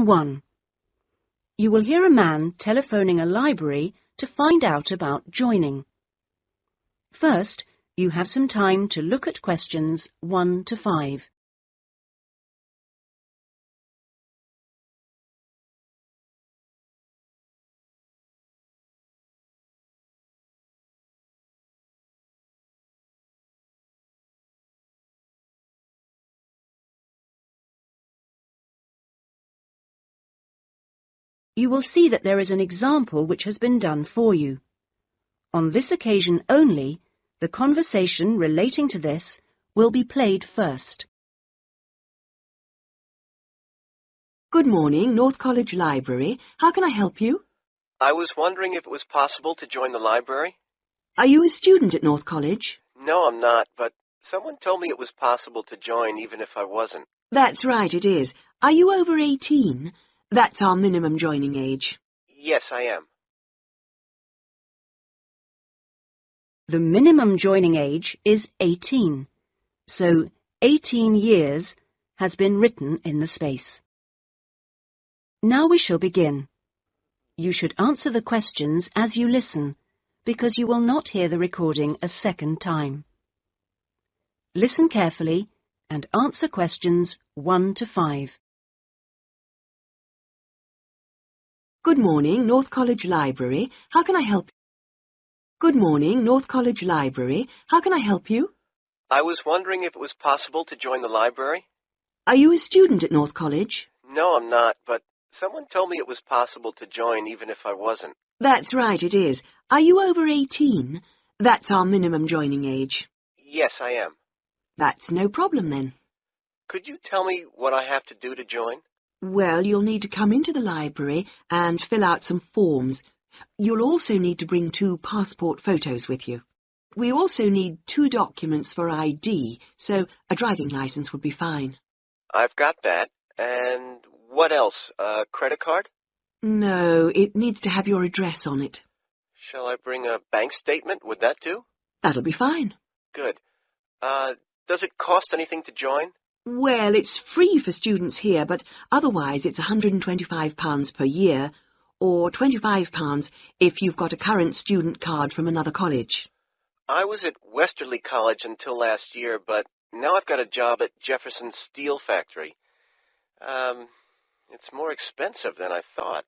Lesson 1. You will hear a man telephoning a library to find out about joining. First, you have some time to look at questions 1 to 5. You will see that there is an example which has been done for you. On this occasion only, the conversation relating to this will be played first. Good morning, North College Library. How can I help you? I was wondering if it was possible to join the library. Are you a student at North College? No, I'm not, but someone told me it was possible to join even if I wasn't. That's right, it is. Are you over 18? That's our minimum joining age. Yes, I am. The minimum joining age is 18, so 18 years has been written in the space. Now we shall begin. You should answer the questions as you listen, because you will not hear the recording a second time. Listen carefully and answer questions 1 to 5. Good morning, North College Library. How can I help you? Good morning, North College Library. How can I help you? I was wondering if it was possible to join the library. Are you a student at North College? No, I'm not, but someone told me it was possible to join even if I wasn't. That's right, it is. Are you over 18? That's our minimum joining age. Yes, I am. That's no problem then. Could you tell me what I have to do to join? Well, you'll need to come into the library and fill out some forms. You'll also need to bring 2 passport photos with you. We also need 2 documents for ID, so a driving license would be fine. I've got that. And what else? A credit card? No, it needs to have your address on it. Shall I bring a bank statement? Would that do? That'll be fine. Good. Does it cost anything to join? Well, it's free for students here, but otherwise it's £125 per year, or £25 if you've got a current student card from another college. I was at Westerly College until last year, but now I've got a job at Jefferson Steel Factory. It's more expensive than I thought.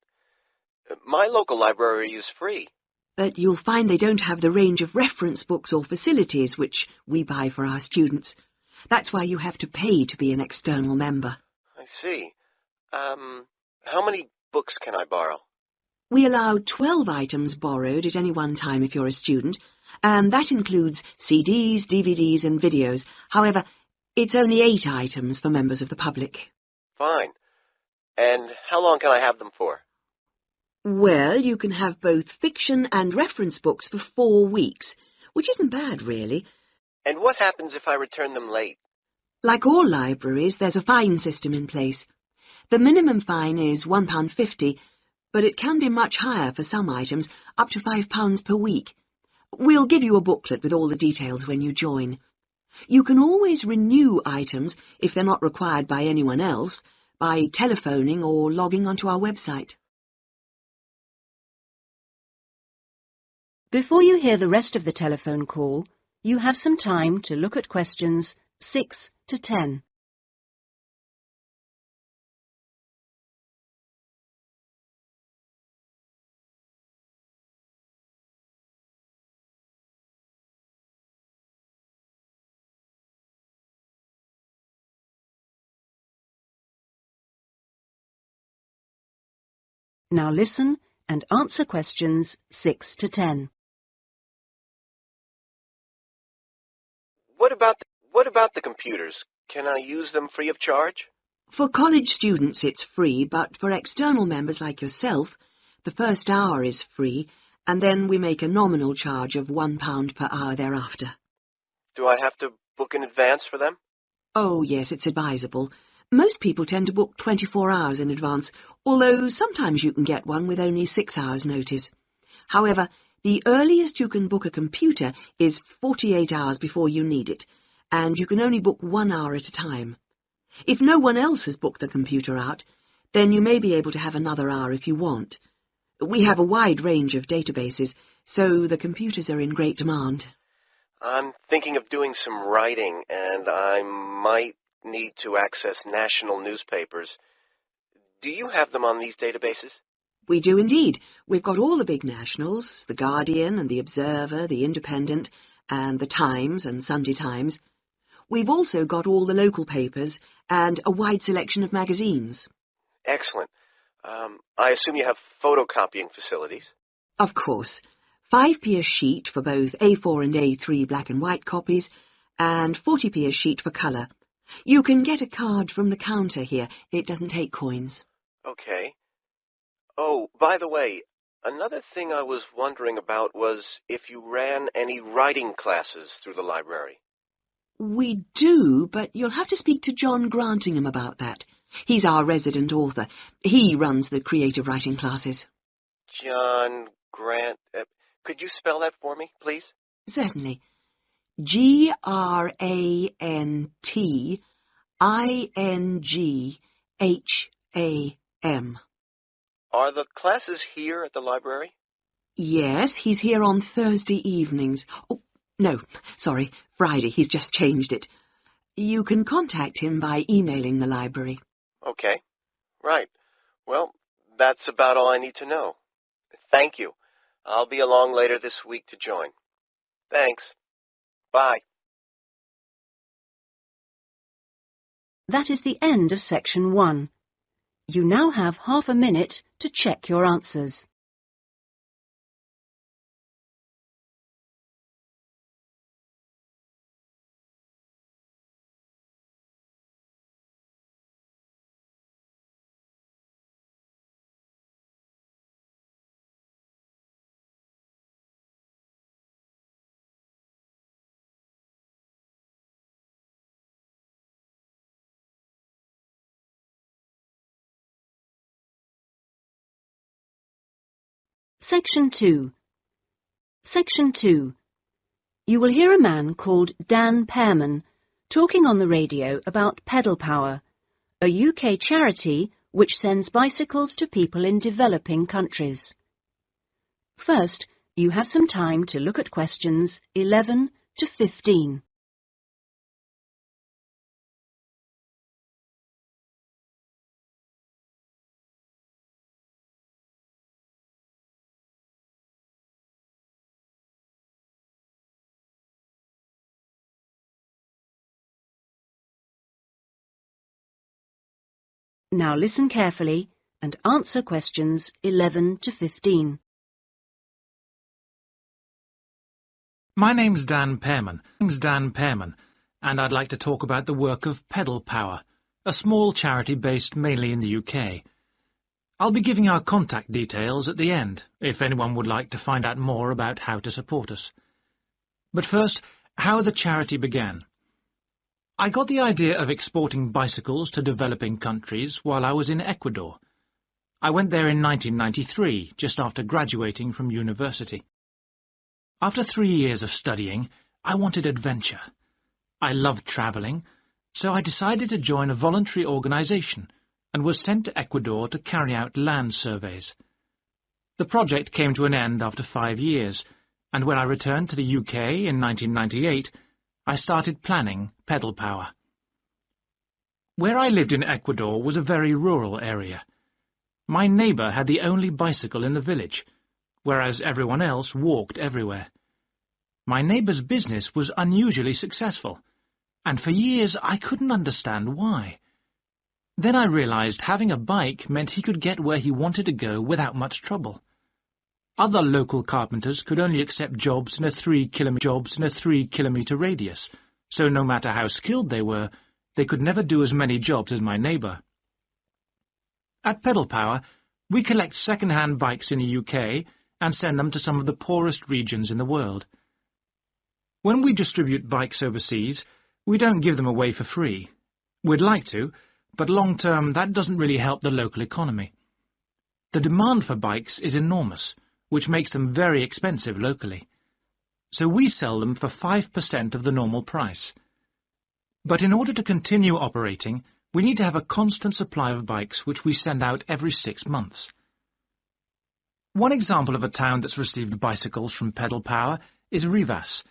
My local library is free. But you'll find they don't have the range of reference books or facilities which we buy for our students. That's why you have to pay to be an external member. I see. How many books can I borrow? We allow 12 items borrowed at any one time if you're a student, and that includes CDs, DVDs and videos. However, it's only 8 items for members of the public. Fine. And how long can I have them for? Well, you can have both fiction and reference books for 4 weeks, which isn't bad, really. And what happens if I return them late? Like all libraries, there's a fine system in place. The minimum fine is £1.50, but it can be much higher for some items, up to £5 per week. We'll give you a booklet with all the details when you join. You can always renew items, if they're not required by anyone else, by telephoning or logging onto our website. Before you hear the rest of the telephone call, you have some time to look at questions 6 to 10. Now listen and answer questions 6 to 10. What about the computers? Can I use them free of charge? For college students it's free, but for external members like yourself, the first hour is free, and then we make a nominal charge of £1 per hour thereafter. Do I have to book in advance for them? Oh, yes, it's advisable. Most people tend to book 24 hours in advance, although sometimes you can get one with only 6 hours' notice. However, the earliest you can book a computer is 48 hours before you need it, and you can only book 1 hour at a time. If no one else has booked the computer out, Then you may be able to have another hour if you want. We have a wide range of databases, so the computers are in great demand. I'm thinking of doing some writing, and I might need to access national newspapers. Do you have them on these databases? We do indeed. We've got all the big nationals, The Guardian and The Observer, The Independent, and The Times and Sunday Times. We've also got all the local papers and a wide selection of magazines. Excellent. I assume you have photocopying facilities? Of course. 5p a sheet for both A4 and A3 black and white copies, and 40p a sheet for colour. You can get a card from the counter here. It doesn't take coins. Okay. Oh, by the way, another thing I was wondering about was if you ran any writing classes through the library. We do, but you'll have to speak to John Grantingham about that. He's our resident author. He runs the creative writing classes. John Grant... could you spell that for me, please? Certainly. Grantingham. Are the classes here at the library? Yes, he's here on Thursday evenings. Oh, no, sorry, Friday. He's just changed it. You can contact him by emailing the library. Okay. Right. Well, that's about all I need to know. Thank you. I'll be along later this week to join. Thanks. Bye. That is the end of section 1. You now have half a minute to check your answers. Section 2. Section 2. You will hear a man called Dan Pearman talking on the radio about Pedal Power, a UK charity which sends bicycles to people in developing countries. First, you have some time to look at questions 11 to 15. Now listen carefully and answer questions 11 to 15. My name's Dan Pearman. And I'd like to talk about the work of Pedal Power, a small charity based mainly in the UK. I'll be giving our contact details at the end, if anyone would like to find out more about how to support us. But first, how the charity began. I got the idea of exporting bicycles to developing countries while I was in Ecuador. I went there in 1993, just after graduating from university. After 3 years of studying, I wanted adventure. I loved travelling, so I decided to join a voluntary organisation and was sent to Ecuador to carry out land surveys. The project came to an end after 5 years, and when I returned to the UK in 1998, I started planning Pedal Power. Where I lived in Ecuador was a very rural area. My neighbour had the only bicycle in the village, whereas everyone else walked everywhere. My neighbour's business was unusually successful, and for years I couldn't understand why. Then I realised having a bike meant he could get where he wanted to go without much trouble. Other local carpenters could only accept jobs in a 3-kilometre radius, so no matter how skilled they were, they could never do as many jobs as my neighbour. At Pedal Power, we collect second-hand bikes in the UK and send them to some of the poorest regions in the world. When we distribute bikes overseas, we don't give them away for free. We'd like to, but long-term that doesn't really help the local economy. The demand for bikes is enormous, which makes them very expensive locally. So we sell them for 5% of the normal price. But in order to continue operating, We need to have a constant supply of bikes which we send out every 6 months. One example of a town that's received bicycles from Pedal Power is Rivas.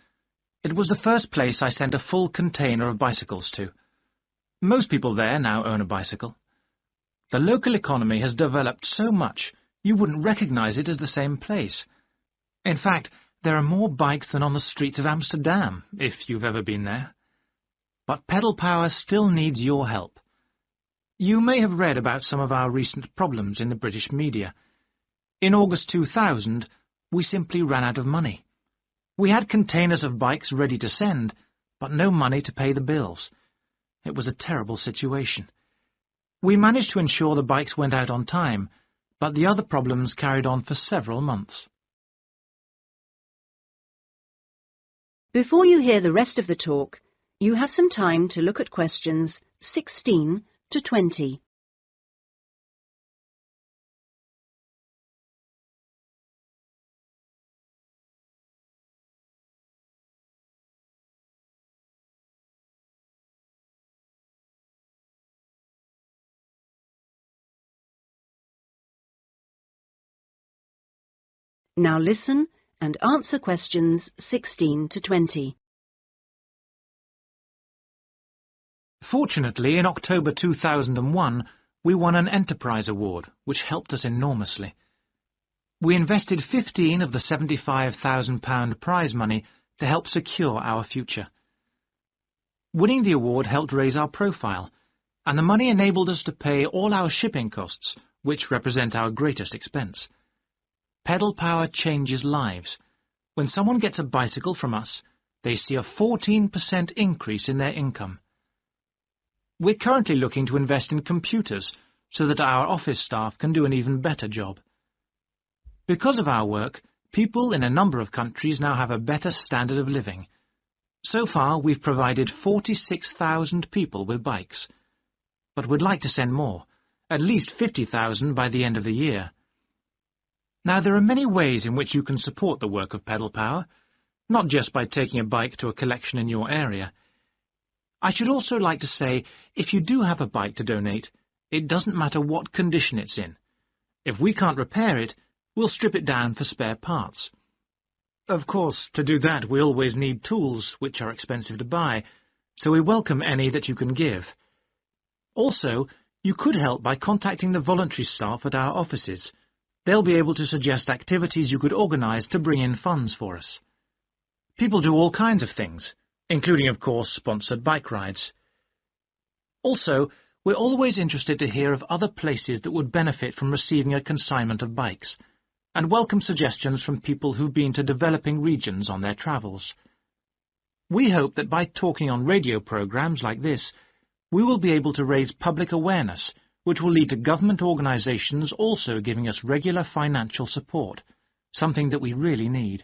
It was the first place I sent a full container of bicycles to. Most people there now own a bicycle. The local economy has developed so much you wouldn't recognize it as the same place. In fact, there are more bikes than on the streets of Amsterdam, if you've ever been there. But Pedal Power still needs your help. You may have read about some of our recent problems in the British media. In August 2000, we simply ran out of money. We had containers of bikes ready to send, but no money to pay the bills. It was a terrible situation. We managed to ensure the bikes went out on time, but the other problems carried on for several months. Before you hear the rest of the talk, you have some time to look at questions 16 to 20. Now listen and answer questions 16 to 20. Fortunately, in October 2001, we won an Enterprise Award, which helped us enormously. We invested 15 of the £75,000 prize money to help secure our future. Winning the award helped raise our profile, and the money enabled us to pay all our shipping costs, which represent our greatest expense. Pedal Power changes lives. When someone gets a bicycle from us, they see a 14% increase in their income. We're currently looking to invest in computers so that our office staff can do an even better job. Because of our work, people in a number of countries now have a better standard of living. So far, we've provided 46,000 people with bikes. But we'd like to send more, at least 50,000 by the end of the year. Now, there are many ways in which you can support the work of Pedal Power, not just by taking a bike to a collection in your area. I should also like to say, if you do have a bike to donate, it doesn't matter what condition it's in. If we can't repair it, we'll strip it down for spare parts. Of course, to do that we always need tools, which are expensive to buy, so we welcome any that you can give. Also, you could help by contacting the voluntary staff at our offices. They'll be able to suggest activities you could organise to bring in funds for us. People do all kinds of things, including, of course, sponsored bike rides. Also, we're always interested to hear of other places that would benefit from receiving a consignment of bikes, and welcome suggestions from people who've been to developing regions on their travels. We hope that by talking on radio programmes like this, we will be able to raise public awareness, which will lead to government organisations also giving us regular financial support, something that we really need.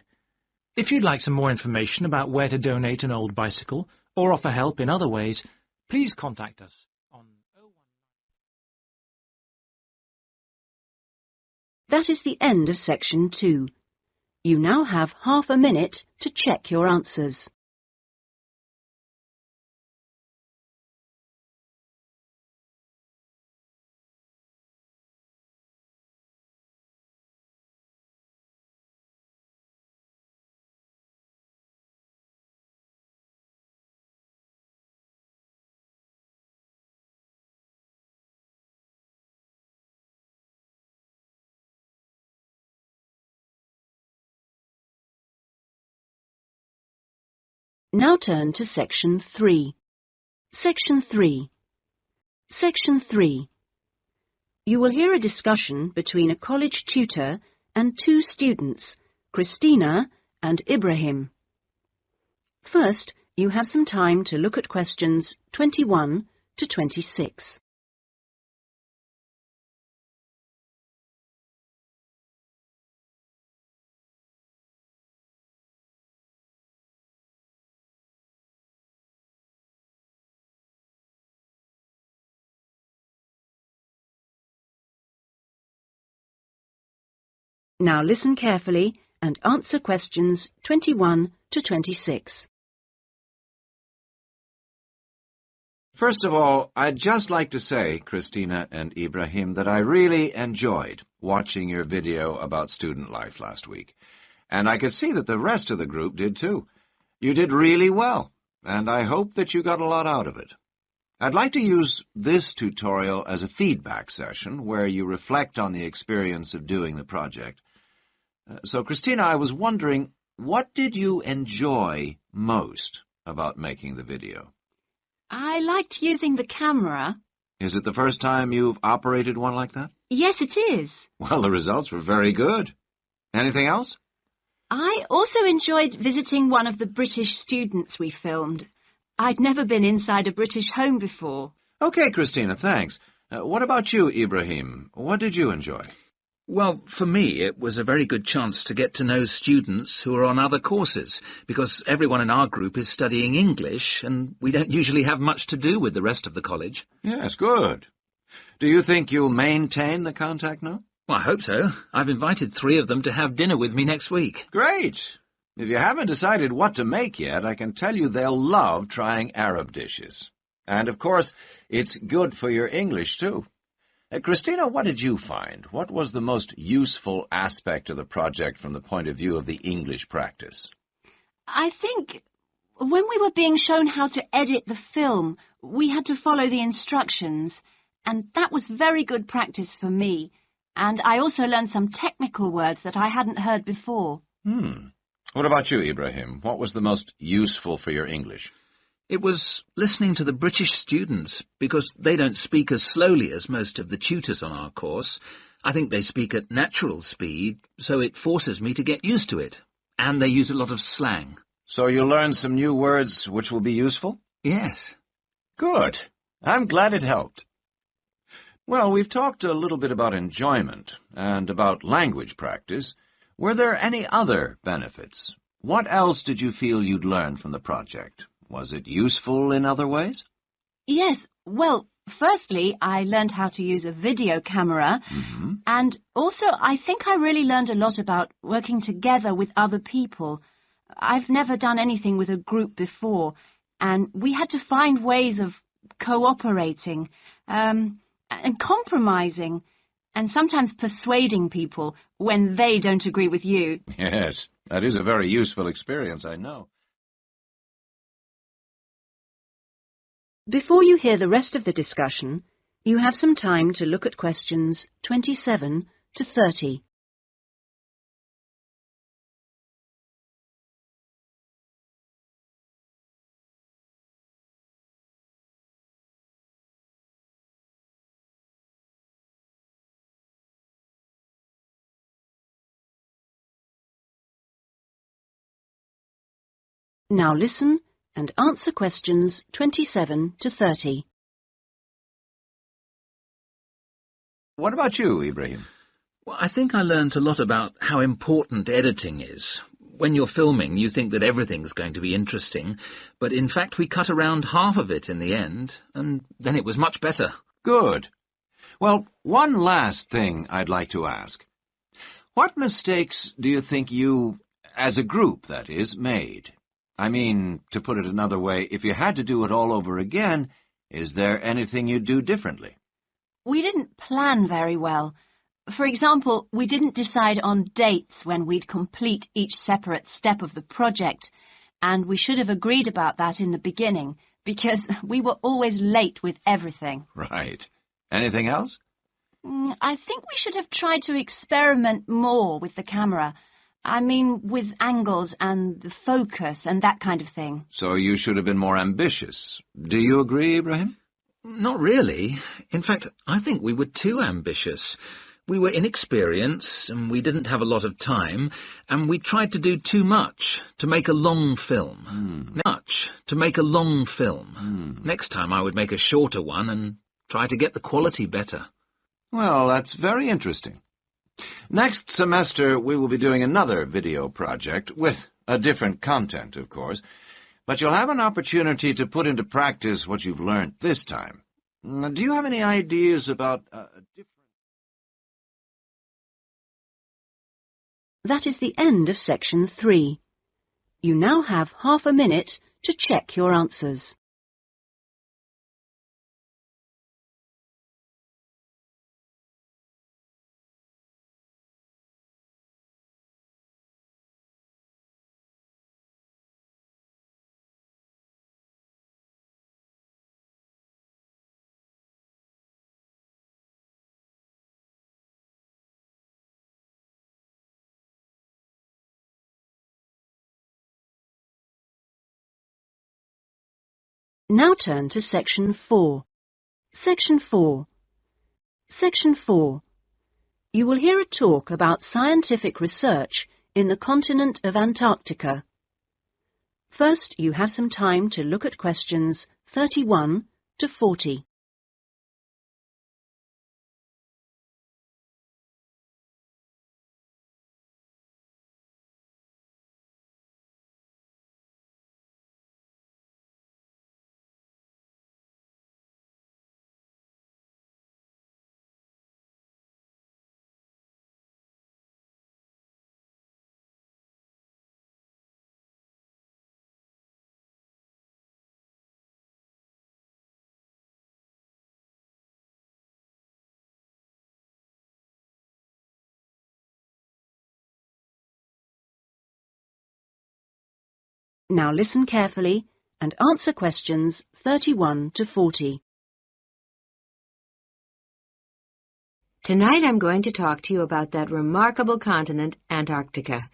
If you'd like some more information about where to donate an old bicycle or offer help in other ways, please contact us on 019. That is the end of section 2. You now have half a minute to check your answers. Now turn to section 3. Section 3. Section 3. You will hear a discussion between a college tutor and two students, Christina and Ibrahim. First, you have some time to look at questions 21 to 26. Now listen carefully and answer questions 21 to 26. First of all, I'd just like to say, Christina and Ibrahim, that I really enjoyed watching your video about student life last week. And I could see that the rest of the group did too. You did really well, and I hope that you got a lot out of it. I'd like to use this tutorial as a feedback session where you reflect on the experience of doing the project. So, Christina, I was wondering, what did you enjoy most about making the video? I liked using the camera. Is it the first time you've operated one like that? Yes, it is. Well, the results were very good. Anything else? I also enjoyed visiting one of the British students we filmed. I'd never been inside a British home before. Okay, Christina, thanks. What about you, Ibrahim? What did you enjoy? Well, for me, it was a very good chance to get to know students who are on other courses, because everyone in our group is studying English, and we don't usually have much to do with the rest of the college. Yes, good. Do you think you'll maintain the contact now? Well, I hope so. I've invited 3 of them to have dinner with me next week. Great. If you haven't decided what to make yet, I can tell you they'll love trying Arab dishes. And, of course, it's good for your English, too. Christina, what did you find? What was the most useful aspect of the project from the point of view of the English practice? I think when we were being shown how to edit the film, we had to follow the instructions, and that was very good practice for me. And I also learned some technical words that I hadn't heard before. What about you, Ibrahim? What was the most useful for your English? It was listening to the British students, because they don't speak as slowly as most of the tutors on our course. I think they speak at natural speed, so it forces me to get used to it. And they use a lot of slang. So you learned some new words which will be useful? Yes. Good. I'm glad it helped. Well, we've talked a little bit about enjoyment and about language practice. Were there any other benefits? What else did you feel you'd learned from the project? Was it useful in other ways? Yes, well, firstly, I learned how to use a video camera, and also I think I really learned a lot about working together with other people. I've never done anything with a group before, and we had to find ways of cooperating, and compromising, and sometimes persuading people when they don't agree with you. Yes, that is a very useful experience, I know. Before you hear the rest of the discussion, you have some time to look at questions 27 to 30. Now listen and answer questions 27 to 30. What about you, Ibrahim? Well, I think I learned a lot about how important editing is. When you're filming, you think that everything's going to be interesting, but in fact we cut around half of it in the end, and then it was much better. Good. Well, one last thing I'd like to ask. What mistakes do you think you, as a group, that is, made? I mean, to put it another way, if you had to do it all over again, is there anything you'd do differently? We didn't plan very well. For example, we didn't decide on dates when we'd complete each separate step of the project, and we should have agreed about that in the beginning, because we were always late with everything. Right. Anything else? I think we should have tried to experiment more with the camera. I mean, with angles and the focus and that kind of thing. So you should have been more ambitious. Do you agree, Ibrahim? Not really. In fact, I think we were too ambitious. We were inexperienced, and we didn't have a lot of time, and we tried to do too much to make a long film. Next time I would make a shorter one and try to get the quality better. Well, that's very interesting. Next semester, we will be doing another video project, with a different content, of course, but you'll have an opportunity to put into practice what you've learned this time. Do you have any ideas about a different... That is the end of section 3. You now have half a minute to check your answers. Now turn to Section 4. Section 4. Section 4. You will hear a talk about scientific research in the continent of Antarctica. First, you have some time to look at questions 31 to 40. Now listen carefully and answer questions 31 to 40. Tonight I'm going to talk to you about that remarkable continent, Antarctica.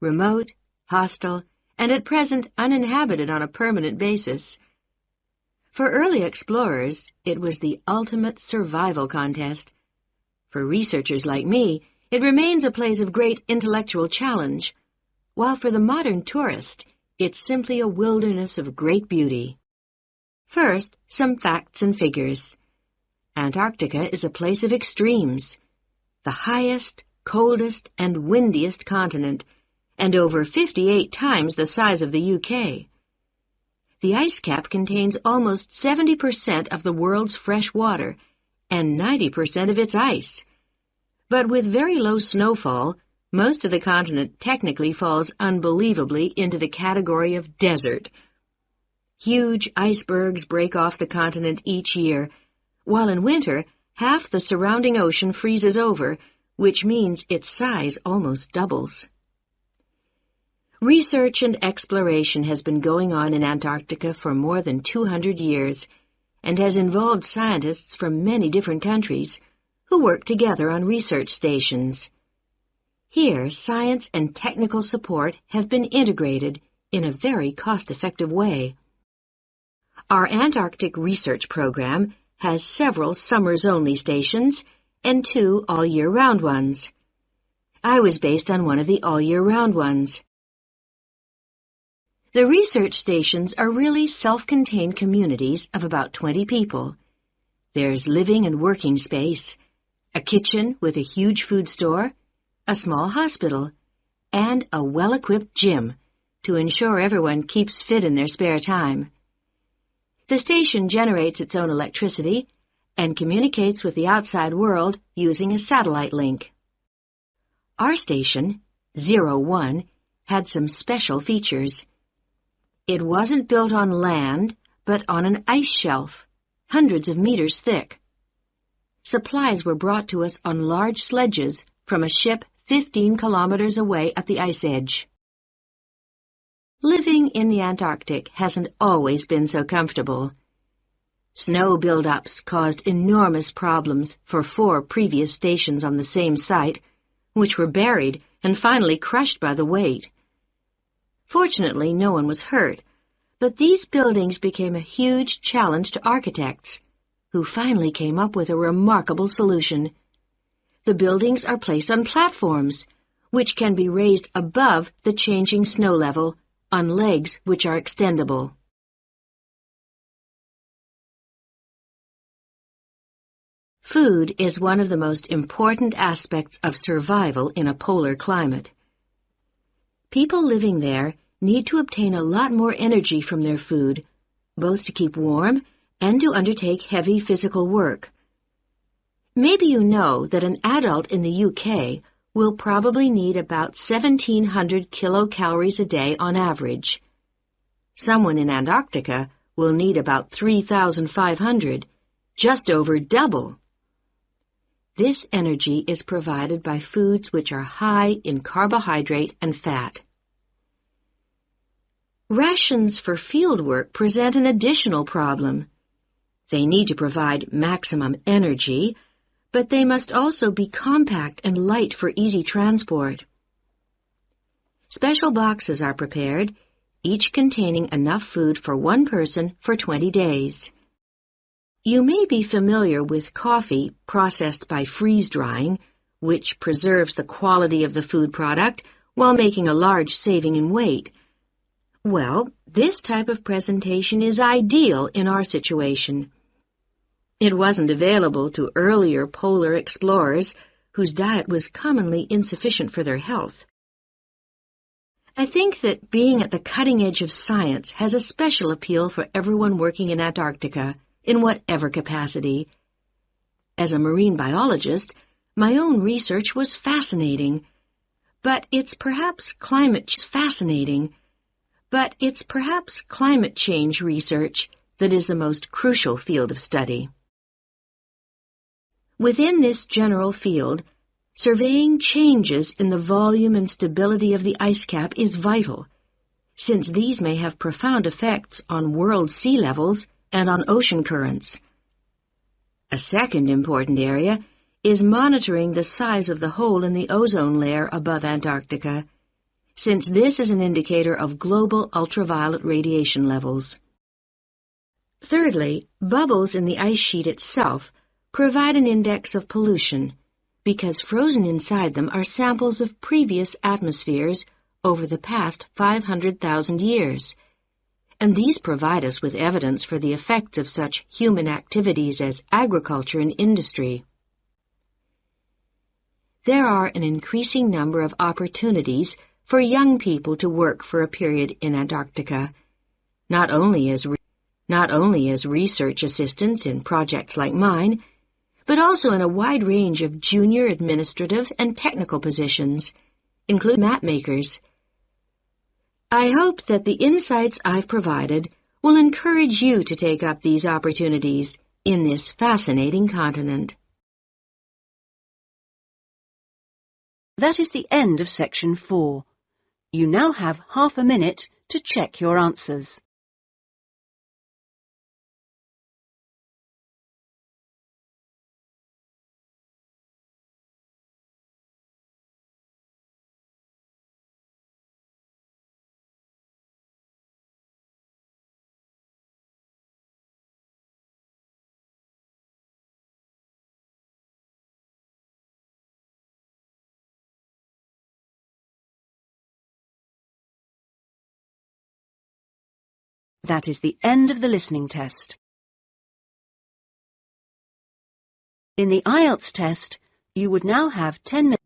Remote, hostile, and at present uninhabited on a permanent basis. For early explorers, it was the ultimate survival contest. For researchers like me, it remains a place of great intellectual challenge, while for the modern tourist, it's simply a wilderness of great beauty. First, some facts and figures. Antarctica is a place of extremes, the highest, coldest, and windiest continent, and over 58 times the size of the UK. The ice cap contains almost 70% of the world's fresh water and 90% of its ice. But with very low snowfall, most of the continent technically falls unbelievably into the category of desert. Huge icebergs break off the continent each year, while in winter, half the surrounding ocean freezes over, which means its size almost doubles. Research and exploration has been going on in Antarctica for more than 200 years and has involved scientists from many different countries who work together on research stations. Here, science and technical support have been integrated in a very cost-effective way. Our Antarctic research program has several summers-only stations and 2 all-year-round ones. I was based on one of the all-year-round ones. The research stations are really self-contained communities of about 20 people. There's living and working space, a kitchen with a huge food store, a small hospital, and a well-equipped gym to ensure everyone keeps fit in their spare time. The station generates its own electricity and communicates with the outside world using a satellite link. Our station, 01, had some special features. It wasn't built on land, but on an ice shelf, hundreds of meters thick. Supplies were brought to us on large sledges from a ship 15 kilometers away at the ice edge. Living in the Antarctic hasn't always been so comfortable. Snow buildups caused enormous problems for 4 previous stations on the same site, which were buried and finally crushed by the weight. Fortunately, no one was hurt, but these buildings became a huge challenge to architects, who finally came up with a remarkable solution. The buildings are placed on platforms, which can be raised above the changing snow level on legs which are extendable. Food is one of the most important aspects of survival in a polar climate. People living there need to obtain a lot more energy from their food, both to keep warm and to undertake heavy physical work. Maybe you know that an adult in the UK will probably need about 1,700 kilocalories a day on average. Someone in Antarctica will need about 3,500, just over double. This energy is provided by foods which are high in carbohydrate and fat. Rations for field work present an additional problem. They need to provide maximum energy, but they must also be compact and light for easy transport. Special boxes are prepared, each containing enough food for one person for 20 days. You may be familiar with coffee processed by freeze-drying, which preserves the quality of the food product while making a large saving in weight. Well, this type of presentation is ideal in our situation. It wasn't available to earlier polar explorers whose diet was commonly insufficient for their health. I think that being at the cutting edge of science has a special appeal for everyone working in Antarctica, in whatever capacity. As a marine biologist, my own research was fascinating, but it's perhaps climate change research that is the most crucial field of study. Within this general field, surveying changes in the volume and stability of the ice cap is vital, since these may have profound effects on world sea levels and on ocean currents. A second important area is monitoring the size of the hole in the ozone layer above Antarctica, since this is an indicator of global ultraviolet radiation levels. Thirdly, bubbles in the ice sheet itself provide an index of pollution, because frozen inside them are samples of previous atmospheres over the past 500,000 years, and these provide us with evidence for the effects of such human activities as agriculture and industry. There are an increasing number of opportunities for young people to work for a period in Antarctica, not only as research assistants in projects like mine, but also in a wide range of junior administrative and technical positions, including map makers. I hope that the insights I've provided will encourage you to take up these opportunities in this fascinating continent. That is the end of section 4. You now have half a minute to check your answers. That is the end of the listening test. In the IELTS test, you would now have 10 minutes